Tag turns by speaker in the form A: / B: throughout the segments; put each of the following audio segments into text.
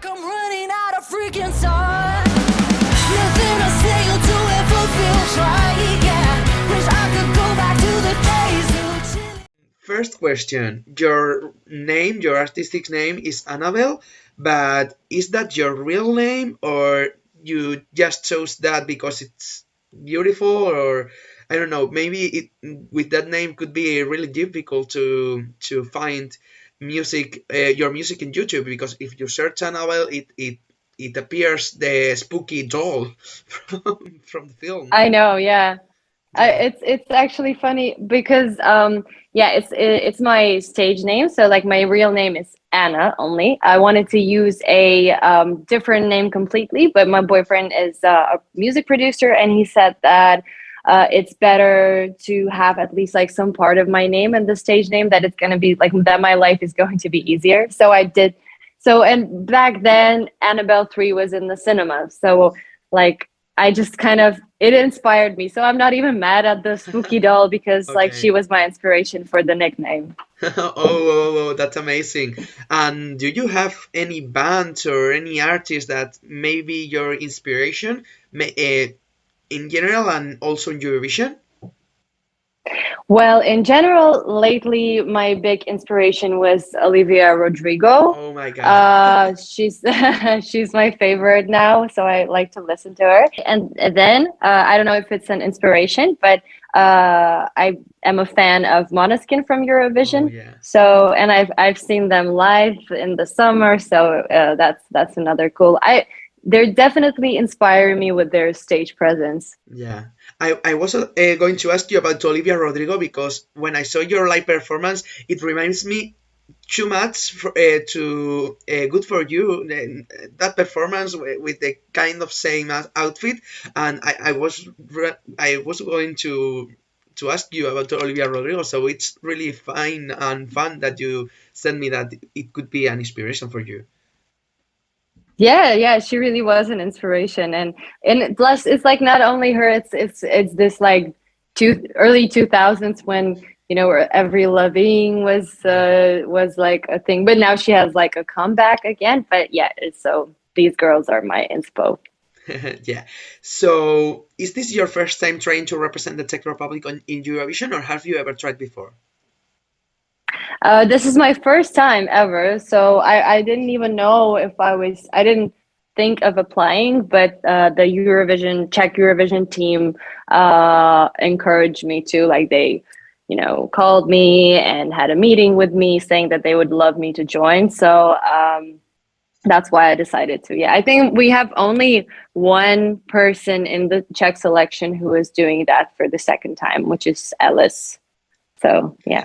A: like I'm running out of freaking time. Nothing I say or do ever feels right, yeah. Wish I could go back to the days of chilling.
B: First question. Your name, your artistic name is Annabelle, but is that your real name or you just chose that because it's beautiful or I don't know, maybe it with that name could be really difficult to find music your music in YouTube because if you search Annabelle it appears the spooky doll from the film.
C: I know, yeah.
B: Yeah.
C: It's actually funny because yeah, it's my stage name. So like my real name is Anna only. I wanted to use a different name completely, but my boyfriend is a music producer, and he said that it's better to have at least like some part of my name and the stage name, that it's gonna be like that my life is going to be easier. So I did. So and back then, Annabelle 3 was in the cinema. So like I just kind of, it inspired me. So I'm not even mad at the spooky doll because like she
B: Okay.
C: was my inspiration for the nickname.
B: Oh, that's amazing. And do you have any bands or any artists that may be your inspiration in general and also in Eurovision?
C: Well, in general, lately my big inspiration was Olivia Rodrigo.
B: Oh my God.
C: She's she's my favorite now, so I like to listen to her. And then I don't know if it's an inspiration, but I am a fan of Måneskin from
B: Oh
C: Eurovision.
B: yeah.
C: So, and I've seen them live in the summer, so that's another cool. They're definitely inspiring me with their stage presence.
B: Yeah, I was going to ask you about Olivia Rodrigo because when I saw your live performance, it reminds me too much to Good for You. That performance with the kind of same outfit, and I was going to ask you about Olivia Rodrigo. So it's really fine and fun that you sent me that it could be an inspiration for you.
C: Yeah, yeah, she really was an inspiration, and plus, it's like not only her, it's this like early 2000s when where Avril Lavigne
B: Yeah.
C: was like a thing, but now she has like a comeback again. But yeah, so these girls are my inspo.
B: Yeah. So, is this your first time trying to represent the Czech Republic in Eurovision, or have you ever tried before?
C: This is my first time ever, so I didn't even know if I didn't think of applying, but the Czech Eurovision team encouraged me to. Like they, called me and had a meeting with me saying that they would love me to join. So that's why I decided to. Yeah, I think we have only one person in the Czech selection who is doing that for the second time, which is Ellis. So yeah.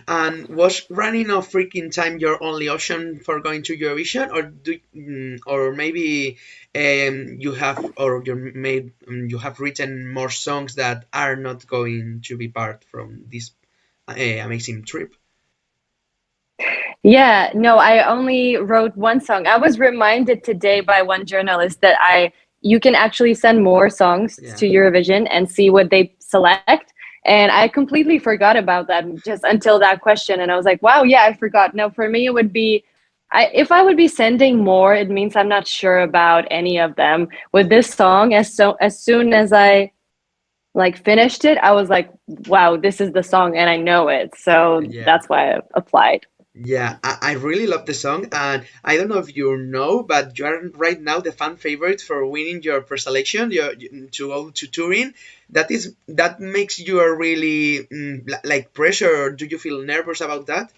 B: And was running a freaking time your only option for going to Eurovision, or or maybe you have or you have written more songs that are not going to be part from this amazing trip?
C: Yeah, no, I only wrote one song. I was reminded today by one journalist that you can actually send more songs
B: Yeah.
C: to Eurovision and see what they select. And I completely forgot about that just until that question. And I was like, wow, yeah, I forgot. No, for me, it would be, if I would be sending more, it means I'm not sure about any of them. With this song, as soon as I like finished it, I was like, wow, this is the song and I know it. So
B: Yeah.
C: that's why I applied.
B: Yeah, I really love the song, and I don't know if you know, but you are right now the fan favorite for winning your preselection to go to Turin. That makes you a really like pressure. Do you feel nervous about that?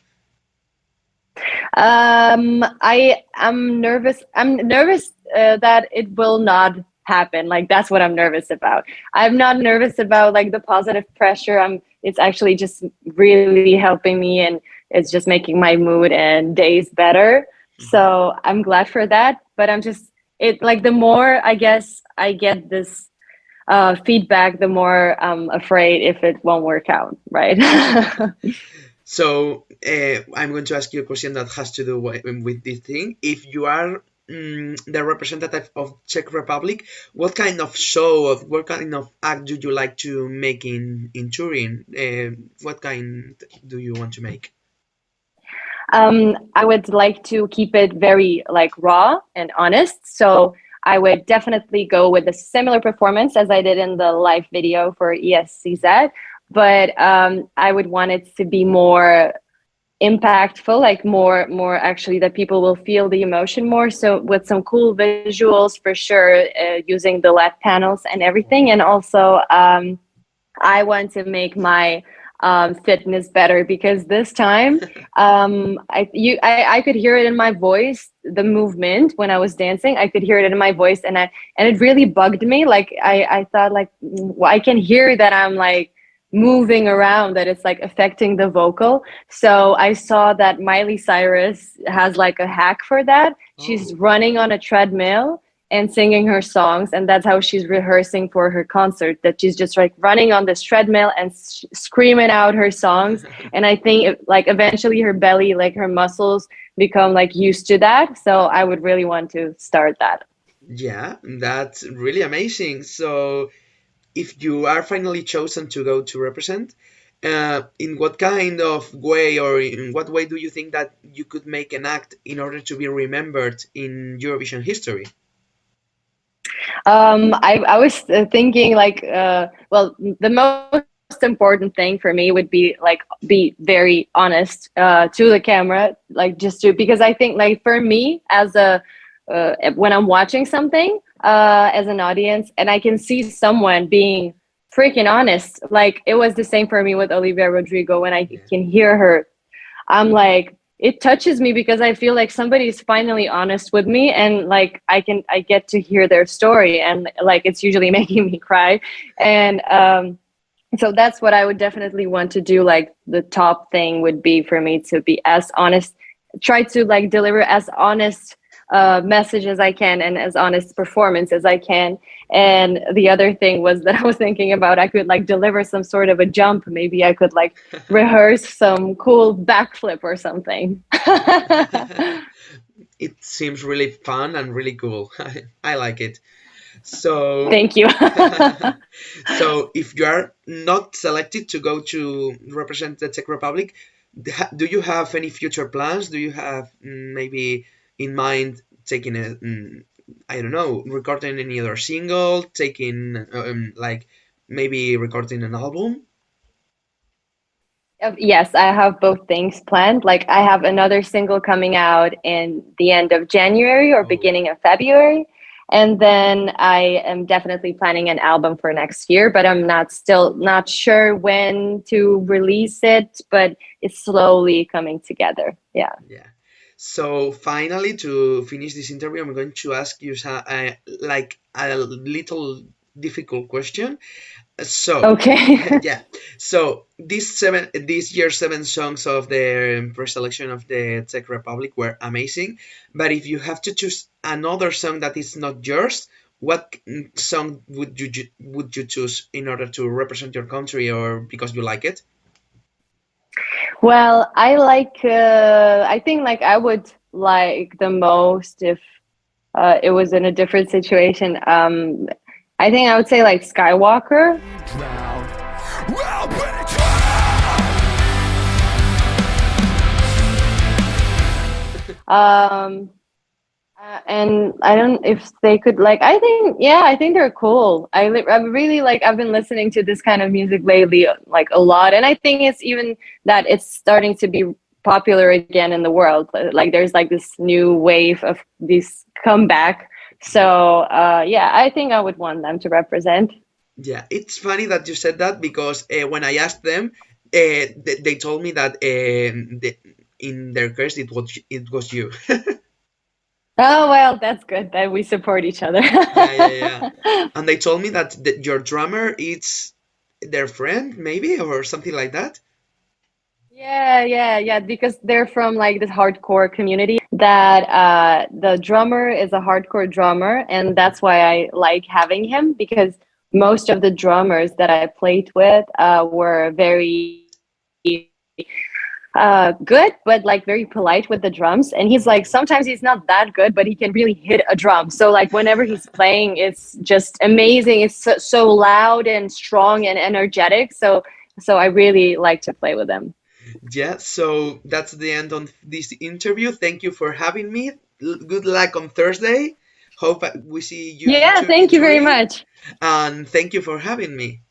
C: I am nervous. I'm nervous that it will not happen. Like that's what I'm nervous about. I'm not nervous about like the positive pressure. It's actually just really helping me, and it's just making my mood and days better.
B: Mhm.
C: So I'm glad for that. But I'm just it like the more I guess I get this feedback, the more I'm afraid if it won't work out. Right.
B: So I'm going to ask you a question that has to do with this thing. If you are the representative of Czech Republic, what kind of show of what kind of act do you like to make in Turin? What kind do you want to make?
C: I would like to keep it very like raw and honest. So I would definitely go with a similar performance as I did in the live video for ESCZ, but I would want it to be more impactful, like more actually that people will feel the emotion more. So with some cool visuals for sure, using the LED panels and everything, and also I want to make my fitness better because this time I could hear it in my voice, the movement when I was dancing. I could hear it in my voice, and it really bugged me. Like I thought like I can hear that I'm like moving around, that it's like affecting the vocal. So I saw that Miley Cyrus has like a hack for that. She's
B: Oh.
C: running on a treadmill and singing her songs, and that's how she's rehearsing for her concert, that she's just like running on this treadmill and screaming out her songs. And I think like eventually her belly, like her muscles become like used to that, so I would really want to start that.
B: Yeah, that's really amazing. So, if you are finally chosen to go to represent, in what kind of way or in what way do you think that you could make an act in order to be remembered in Eurovision history?
C: I was thinking like, well, the most important thing for me would be like be very honest to the camera, like just to, because I think like for me as a when I'm watching something as an audience and I can see someone being freaking honest, like it was the same for me with Olivia Rodrigo. When I
B: Yeah.
C: can hear her, I'm like, it touches me because I feel like somebody's finally honest with me, and like I get to hear their story, and like it's usually making me cry. And so that's what I would definitely want to do. Like the top thing would be for me to be as honest, try to like deliver as honest message as I can and as honest performance as I can. And the other thing was that I was thinking about, I could like deliver some sort of a jump. Maybe I could like rehearse some cool backflip or something.
B: It seems really fun and really cool. I like it. So,
C: Thank you.
B: so if you are not selected to go to represent the Czech Republic, do you have any future plans? Do you have maybe in mind taking a, I don't know, recording any other single, taking like maybe recording an album?
C: Yes, I have both things planned. Like I have another single coming out in the end of January or
B: Oh,
C: beginning of February. And then I am definitely planning an album for next year, but I'm not sure when to release it, but it's slowly coming together. Yeah.
B: yeah. So finally, to finish this interview, I'm going to ask you like a little difficult question. So,
C: Okay.
B: yeah. So this year's seven songs of the pre-selection of the Czech Republic were amazing. But if you have to choose another song that is not yours, what song would you choose in order to represent your country or because you like it?
C: Well, I think like I would like the most if it was in a different situation. I think I would say like Skywalker. Um, and I don't if they could like. I think yeah, I think they're cool. I really like. I've been listening to this kind of music lately, like a lot, and I think it's even that it's starting to be popular again in the world. Like there's like this new wave of this comeback. So yeah, I think I would want them to represent.
B: Yeah, it's funny that you said that because when I asked them, they told me that in their case it was you.
C: Oh well, that's good that we support each other.
B: Yeah, yeah, yeah. And they told me that your drummer is their friend, maybe, or something like that.
C: Yeah, because they're from like this hardcore community that the drummer is a hardcore drummer, and that's why I like having him because most of the drummers that I played with were very good, but like very polite with the drums. And he's like, sometimes he's not that good, but he can really hit a drum. So like whenever he's playing, it's just amazing. It's so loud and strong and energetic. So I really like to play with him.
B: Yeah, so that's the end of this interview. Thank you for having me. Good luck on Thursday. Hope we see you in
C: Yeah, thank you very
B: 2023.
C: much.
B: And thank you for having me.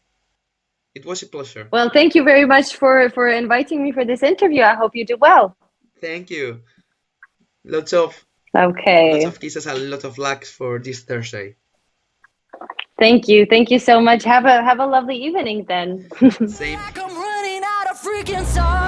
B: It was a pleasure.
C: Well, thank you very much for inviting me for this interview. I hope you do well.
B: Thank you. Lots of lots
C: Okay.
B: of kisses and lots of luck for this Thursday.
C: Thank you. Thank you so much. Have a lovely evening then.
B: Same.
A: Like I'm running out of freaking time.